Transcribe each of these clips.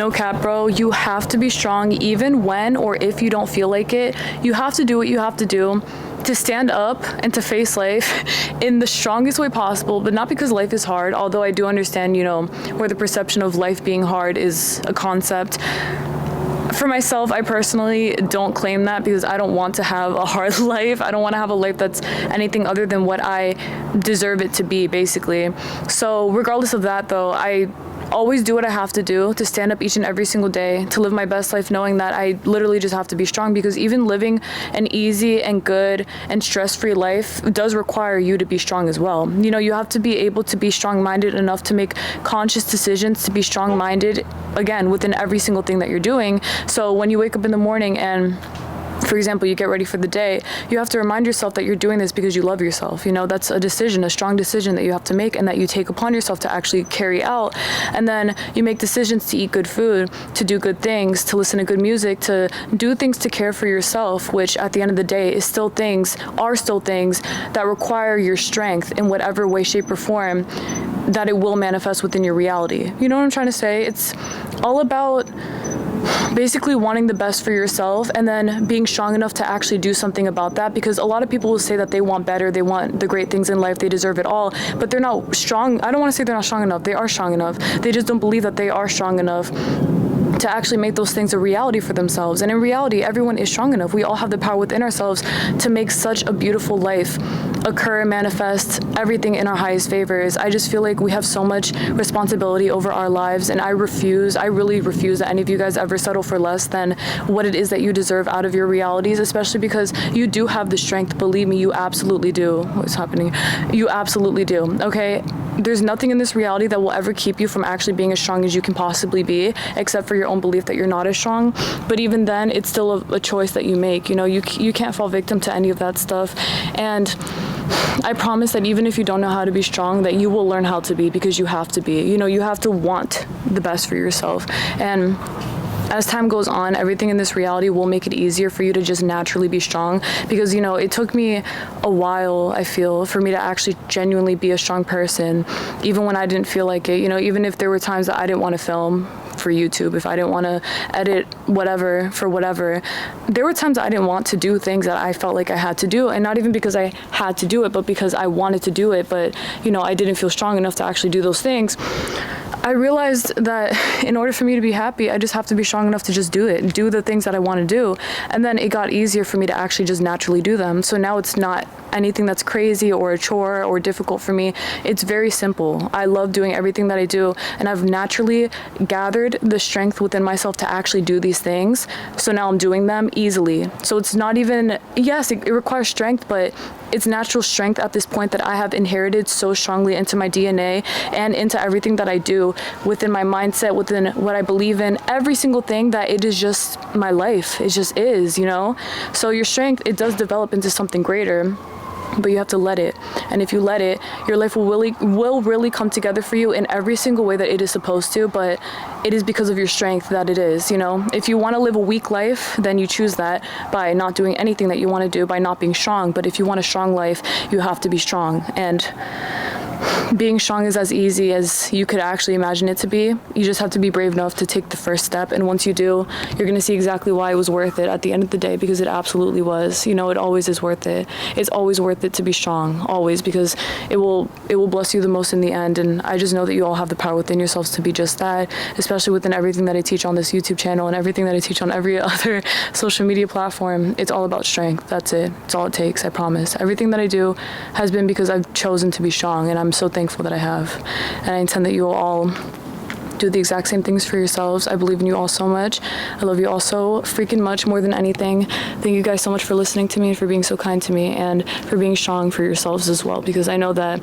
No cap, bro. You have to be strong even when or if you don't feel like it. You have to do what you have to do to stand up and to face life in the strongest way possible, but not because life is hard, although I do understand, where the perception of life being hard is a concept. For myself, I personally don't claim that because I don't want to have a hard life. I don't want to have a life that's anything other than what I deserve it to be, basically. So regardless of that, though, I always do what I have to do to stand up each and every single day, to live my best life, knowing that I literally just have to be strong, because even living an easy and good and stress-free life does require you to be strong as well. You have to be able to be strong-minded enough to make conscious decisions, to be strong-minded, again, within every single thing that you're doing. So when you wake up in the morning and, for example, you get ready for the day, you have to remind yourself that you're doing this because you love yourself. That's a decision, a strong decision that you have to make and that you take upon yourself to actually carry out. And then you make decisions to eat good food, to do good things, to listen to good music, to do things to care for yourself, which at the end of the day are still things that require your strength in whatever way, shape, or form that it will manifest within your reality. You know what I'm trying to say? It's all about basically wanting the best for yourself and then being strong enough to actually do something about that, because a lot of people will say that they want better, they want the great things in life, they deserve it all, but they're not strong. I don't want to say they're not strong enough. They are strong enough. They just don't believe that they are strong enough to actually make those things a reality for themselves. And in reality, everyone is strong enough. We all have the power within ourselves to make such a beautiful life occur, manifest, everything in our highest favors. I just feel like we have so much responsibility over our lives, and I really refuse that any of you guys ever settle for less than what it is that you deserve out of your realities, especially because you do have the strength. Believe me, you absolutely do. What's happening? You absolutely do, okay? There's nothing in this reality that will ever keep you from actually being as strong as you can possibly be, except for your own belief that you're not as strong. But even then, it's still a choice that you make. You can't fall victim to any of that stuff. And I promise that even if you don't know how to be strong, that you will learn how to be, because you have to be. You have to want the best for yourself. And as time goes on, everything in this reality will make it easier for you to just naturally be strong, because it took me a while, I feel, for me to actually genuinely be a strong person, even when I didn't feel like it. Even if there were times that I didn't want to film for YouTube, if I didn't want to edit whatever, there were times I didn't want to do things that I felt like I had to do, and not even because I had to do it, but because I wanted to do it, but I didn't feel strong enough to actually do those things. I realized that in order for me to be happy, I just have to be strong enough to just do it, do the things that I want to do. And then it got easier for me to actually just naturally do them. So now it's not anything that's crazy or a chore or difficult for me. It's very simple. I love doing everything that I do, and I've naturally gathered the strength within myself to actually do these things. So now I'm doing them easily. So it's not even, yes, it requires strength, but it's natural strength at this point that I have inherited so strongly into my DNA and into everything that I do, within my mindset, within what I believe in, every single thing, that it is just my life. It just is, So your strength, it does develop into something greater, but you have to let it. And if you let it, your life will really come together for you in every single way that it is supposed to. But it is because of your strength that it is. If you want to live a weak life, then you choose that by not doing anything that you want to do, by not being strong. But if you want a strong life, you have to be strong. And being strong is as easy as you could actually imagine it to be. You just have to be brave enough to take the first step, and once you do, you're going to see exactly why it was worth it at the end of the day, because it absolutely was. It always is worth it. It's always worth it to be strong, always, because it will bless you the most in the end. And I just know that you all have the power within yourselves to be just that, especially within everything that I teach on this YouTube channel and everything that I teach on every other social media platform. It's all about strength. That's it. It's all it takes, I promise. Everything that I do has been because I've chosen to be strong, and I'm so thankful that I have. And I intend that you will all do the exact same things for yourselves. I believe in you all so much. I love you all so freaking much, more than anything. Thank you guys so much for listening to me and for being so kind to me, and for being strong for yourselves as well, because I know that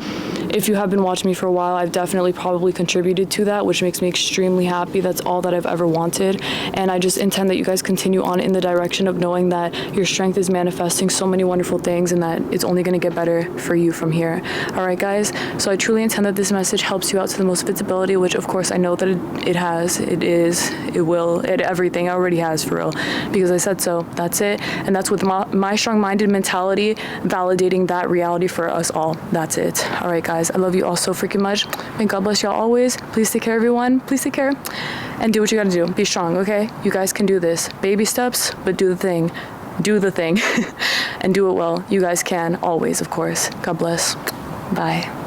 if you have been watching me for a while, I've definitely probably contributed to that, which makes me extremely happy. That's all that I've ever wanted. And I just intend that you guys continue on in the direction of knowing that your strength is manifesting so many wonderful things, and that it's only going to get better for you from here. All right, guys. So I truly intend that this message helps you out to the most of its ability, which of course I know that it has, it is, it will, it everything already has, for real, because I said so. That's it. And that's with my strong-minded mentality validating that reality for us all. That's it. All right, guys. guys, I love you all so freaking much. May God bless y'all always. Please take care, everyone. Please take care. And do what you gotta do. Be strong, okay? You guys can do this. Baby steps, but do the thing. Do the thing. And do it well. You guys can, always, of course. God bless. Bye.